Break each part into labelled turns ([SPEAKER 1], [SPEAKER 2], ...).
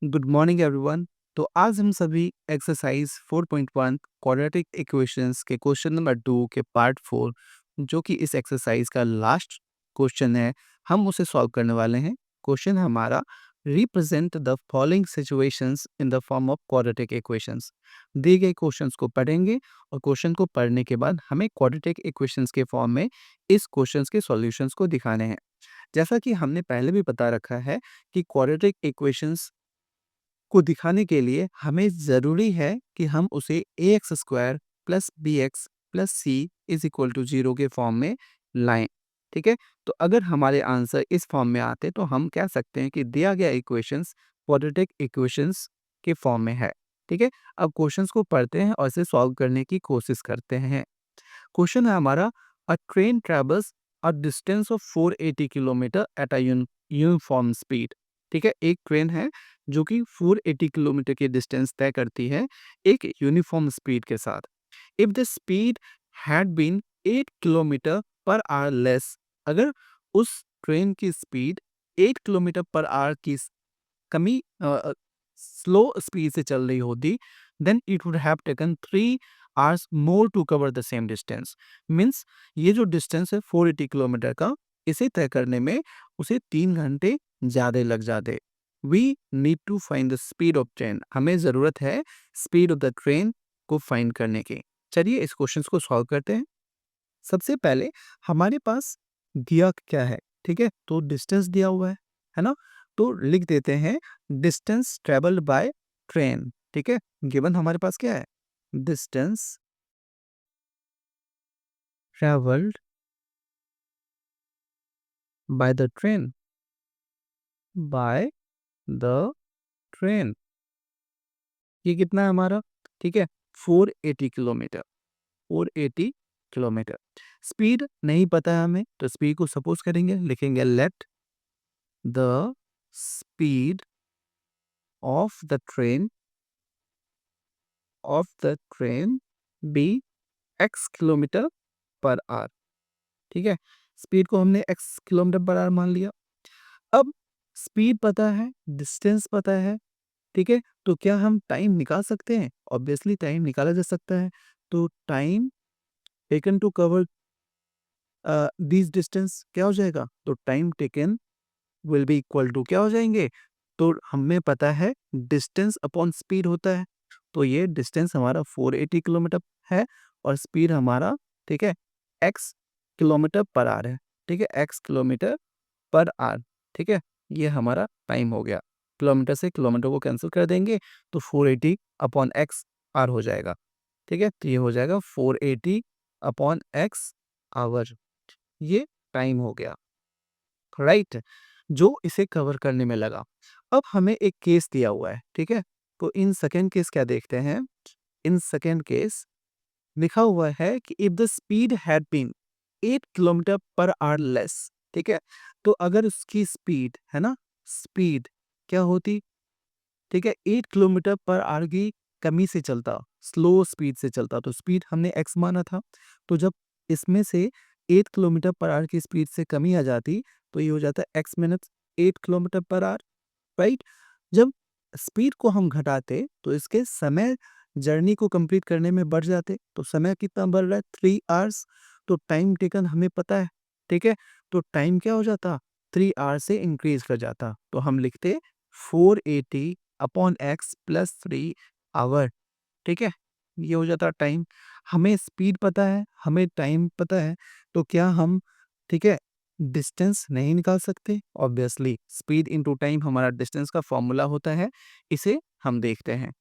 [SPEAKER 1] Good morning everyone. तो आज हम सभी एक्सरसाइज 4.1 क्वाड्रेटिक इक्वेशंस के क्वेश्चन नंबर 2 के पार्ट 4 जो कि इस एक्सरसाइज का लास्ट क्वेश्चन है, हम उसे सॉल्व करने वाले हैं। क्वेश्चन हमारा represent the following situations in the form of quadratic equations. दिए गए क्वेश्चंस को पढ़ेंगे और क्वेश्चन को पढ़ने के बाद हमें क्वाड्रेटिक इक्वेशंस के फॉर्म में इस क्वेश्चंस के सॉल्यूशंस को दिखाने हैं। जैसा कि हमने पहले भी बता रखा है कि क्वाड्रेटिक इक्वेशंस को दिखाने के लिए हमें ज़रूरी है कि हम उसे ax square plus B X plus C is equal to 0 के फॉर्म में लाएं। ठीक है, तो अगर हमारे आंसर इस फॉर्म में आते तो हम कह सकते हैं कि दिया गया इक्वेशंस क्वाड्रेटिक इक्वेशंस के फॉर्म में है। ठीक है, अब क्वेश्चंस को पढ़ते हैं और इसे सॉल्व करने की कोशिश करते हैं। क्वेश्चन है हमारा, अ train travels a distance of 480 kilometre at a uniform speed. ठीक है, एक ट्रेन है जो कि 480 किलोमीटर की डिस्टेंस तय करती है एक यूनिफॉर्म स्पीड के साथ। If the speed had been 8 kilometre per hour less, अगर उस ट्रेन की स्पीड 8 किलोमीटर पर आवर की कमी स्लो स्पीड से चल रही होती, then it would have taken 3 hours more to cover the same distance. Means ये जो डिस्टेंस है 480 किलोमीटर का, इसे तय करने में उसे 3 घंटे ज़्यादा लग जाते। We need to find the speed of train, हमें ज़रूरत है स्पीड ऑफ द ट्रेन को फाइंड करने की। चलिए इस क्वेश्चन को सॉल्व करते हैं। सबसे पहले हमारे पास दिया क्या है, ठीक है, तो डिस्टेंस दिया हुआ है ना, तो लिख देते हैं डिस्टेंस ट्रेवल्ड बाय ट्रेन। ठीक है, गिवन हमारे पास क्या है, distance travelled by the train, by the train, ये कितना है हमारा, ठीक है, 480 किलोमीटर, 480 किलोमीटर। स्पीड नहीं पता है हमें, तो स्पीड को सपोज करेंगे, लिखेंगे let the speed of the train be x kilometre per hour. ठीक है, स्पीड को हमने x किलोमीटर पर आवर मान लिया। अब स्पीड पता है, डिस्टेंस पता है, ठीक है, तो क्या हम टाइम निकाल सकते हैं? ऑब्वियसली टाइम निकाला जा सकता है। तो time taken to cover this distance क्या हो जाएगा, तो time taken will be equal to क्या हो जाएंगे, तो हमें पता है डिस्टेंस अपॉन स्पीड होता है, तो ये डिस्टेंस हमारा 480 किलोमीटर है और स्पीड हमारा, ठीक है, x किलोमीटर पर आवर है। ठीक है, x किलोमीटर पर आवर। ठीक है, ये हमारा टाइम हो गया। किलोमीटर से किलोमीटर को कैंसिल कर देंगे तो 480 अपॉन एक्स आवर हो जाएगा। ठीक है, तो ये हो जाएगा 480 अपॉन एक्स आवर, ये टाइम हो गया, राइट, जो इसे कवर करने में लगा। अब हमें एक केस दिया हुआ है, ठीक है, तो इन सेकेंड केस क्या देखते हैं। इन सेकेंड केस लिखा हुआ है कि if the speed had been 8 kilometre per hour less. ठीक है, तो अगर उसकी स्पीड है ना, स्पीड क्या होती, ठीक है, 8 किलोमीटर पर आवर की कमी से चलता, स्लो स्पीड से चलता, तो स्पीड हमने x माना था, तो जब इसमें से 8 किलोमीटर पर आवर की स्पीड से कमी आ जाती, तो ये हो जाता है x minute 8 kilometre per our, right. जब स्पीड को हम घटाते तो इसके समय जर्नी को कंप्लीट करने में बढ़ जाते, तो समय कितना बढ़ रहा है, 3 आवर्स, तो टाइम टेकन हमें पता है। ठीक है, तो टाइम क्या हो जाता, 3 आवर से इंक्रीज कर जाता, तो हम लिखते 480 अपॉन एक्स प्लस 3 आवर। ठीक है, ये हो जाता टाइम। हमें स्पीड पता है, हमें टाइम पता है, तो क्या हम, ठीक है, डिस्टेंस नहीं निकाल सकते? ऑब्वियसली स्पीड इनटू टाइम हमारा डिस्टेंस का फॉर्मूला होता है, इसे हम देखते हैं।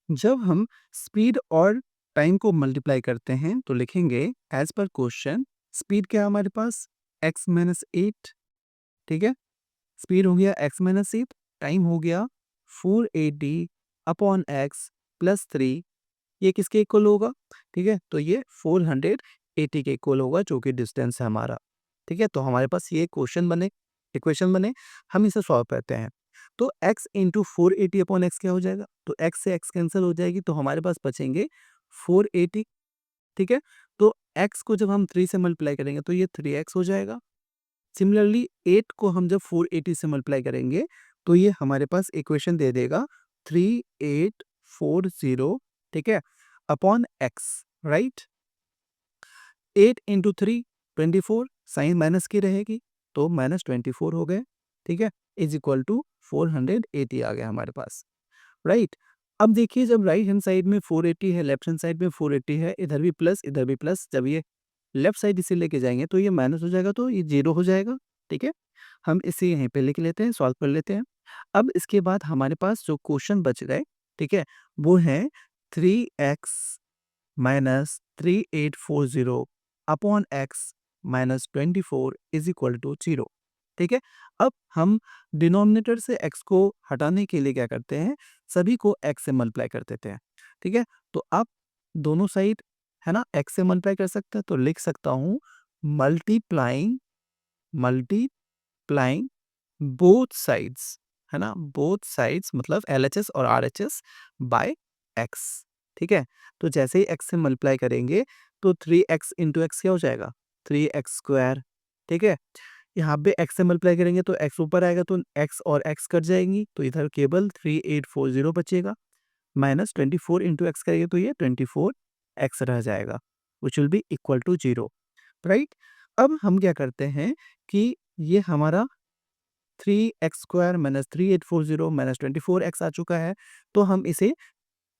[SPEAKER 1] जब हम स्पीड और टाइम को मल्टीप्लाई करते हैं तो लिखेंगे एज पर क्वेश्चन, स्पीड क्या है हमारे पास, x माइनस 8। ठीक है, स्पीड हो गया x माइनस 8, टाइम हो गया 480 अपॉन एक्स प्लस 3, ये किसके इक्वल होगा, ठीक है, तो ये 480 के इक्वल होगा जो कि डिस्टेंस है हमारा। ठीक है, तो हमारे पास ये क्वेश्चन बने, इक्वेशन बने, हम इसे सॉल्व करते हैं। तो x इंटू 480 अपॉन एक्स क्या हो जाएगा, तो x से x कैंसिल हो जाएगी, तो हमारे पास बचेंगे 480। ठीक है, तो x को जब हम 3 से मल्टीप्लाई करेंगे तो ये 3x हो जाएगा। सिमिलरली 8 को हम जब 480 से मल्टीप्लाई करेंगे तो ये हमारे पास इक्वेशन दे देगा 3840, ठीक है, upon x, right. 8 into 3 24, sign minus की रहेगी तो -24 हो गए, ठीक है, इज इक्वल टू 480 आ गया हमारे पास, राइट। अब देखिए जब राइट हैंड साइड में 480 है, लेफ्ट हैंड साइड में 480 है, इधर भी प्लस इधर भी प्लस, जब ये लेफ्ट साइड इसे लेके जाएंगे तो ये माइनस हो जाएगा, तो ये जीरो हो जाएगा, ठीक है। हम इसे यहीं पे लिख लेते हैं, सॉल्व कर लेते हैं। अब इसके बाद हमारे पास जो क्वेश्चन बच गए, ठीक है, वो है 3x minus 3840 upon x minus 24 is equal to 0, ठीक है। अब हम डिनोमिनेटर से x को हटाने के लिए क्या करते हैं, सभी को x से मल्टीप्लाई कर देते हैं, ठीक है। तो आप दोनों साइड है ना x से मल्टीप्लाई कर सकते हैं, तो लिख सकता हूँ मल्टीप्लाइंग मल्टीप्लाइंग बोथ साइड्स, है ना, बोथ साइड्स मतलब LHS और RHS बाय x, ठीक है। तो जैसे ही x से मल्टीप्लाई करेंगे तो 3x इंटू एक्स क्या हो जाएगा, 3x स्क्वायर, ठीक है। यहाँ पे x से मल्टीप्लाई करेंगे तो x ऊपर आएगा तो x और x कट जाएंगी, तो इधर केवल 3840 बचेगा, माइनस 24 इंटू एक्स करेंगे तो ये 24x रह जाएगा, which will be equal to 0, right. अब हम क्या करते हैं कि ये हमारा 3x square minus 3840 minus 24x आ चुका है, तो हम इसे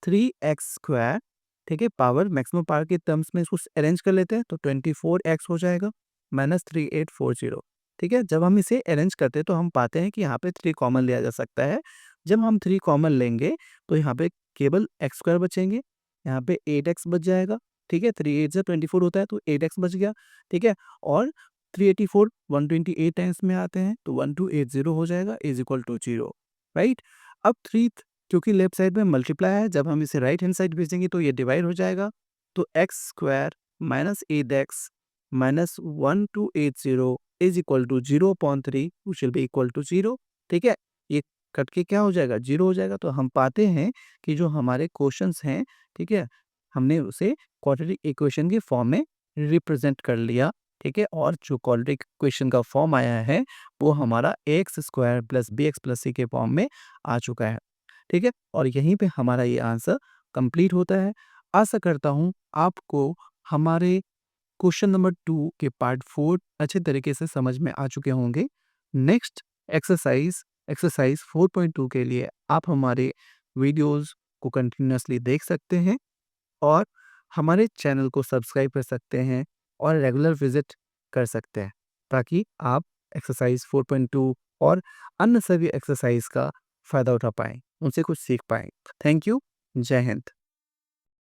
[SPEAKER 1] 3x स्क्वायर, ठीक है, पावर मैक्सिमम पावर के टर्म्स में इसको अरेंज कर लेते हैं, तो 24x हो जाएगा माइनस 3840, ठीक है। जब हम इसे अरेंज करते हैं तो हम पाते हैं कि यहाँ पे 3 कॉमन लिया जा सकता है। जब हम 3 कॉमन लेंगे तो यहाँ पे केवल x स्क्वायर बचेंगे, यहाँ पे 8x बच जाएगा, ठीक है, 3 8 से 24 होता है तो 8x बच गया, ठीक है। और 384 128 टाइम्स में आते हैं तो 1280 हो जाएगा इज इक्वल टू 0, राइट। अब 3 क्योंकि लेफ्ट साइड में मल्टीप्लाई है, जब हम इसे राइट हैंड साइड भेजेंगे तो ये डिवाइड हो जाएगा, तो एक्स स्क्वायर माइनस 8x माइनस 1280 is equal to 0/3 which will be equal to 0, ठीक है। ये कट के क्या हो जाएगा, 0 हो जाएगा। तो हम पाते हैं कि जो हमारे क्वेश्चंस हैं, ठीक है, हमने उसे क्वाड्रेटिक इक्वेशन के फॉर्म में रिप्रेजेंट कर लिया, ठीक है। और जो क्वाड्रेटिक इक्वेशन का फॉर्म आया है वो हमारा X square plus B X plus C के फॉर्म में आ चुका है, ठीक है। और यहीं पे हमारा ये आंसर कंप्लीट होता है। आशा करता हूँ आपको हमारे क्वेश्चन नंबर 2 के पार्ट 4 अच्छे तरीके से समझ में आ चुके होंगे। नेक्स्ट एक्सरसाइज एक्सरसाइज 4.2 के लिए आप हमारे वीडियोस को कंटिन्यूअसली देख सकते हैं और हमारे चैनल को सब्सक्राइब कर सकते हैं और रेगुलर विजिट कर सकते हैं, ताकि आप एक्सरसाइज 4.2 और अन्य सभी एक्सरसाइज का फ़ायदा उठा पाएँ, उनसे कुछ सीख पाएँ। Thank you. जय हिंद।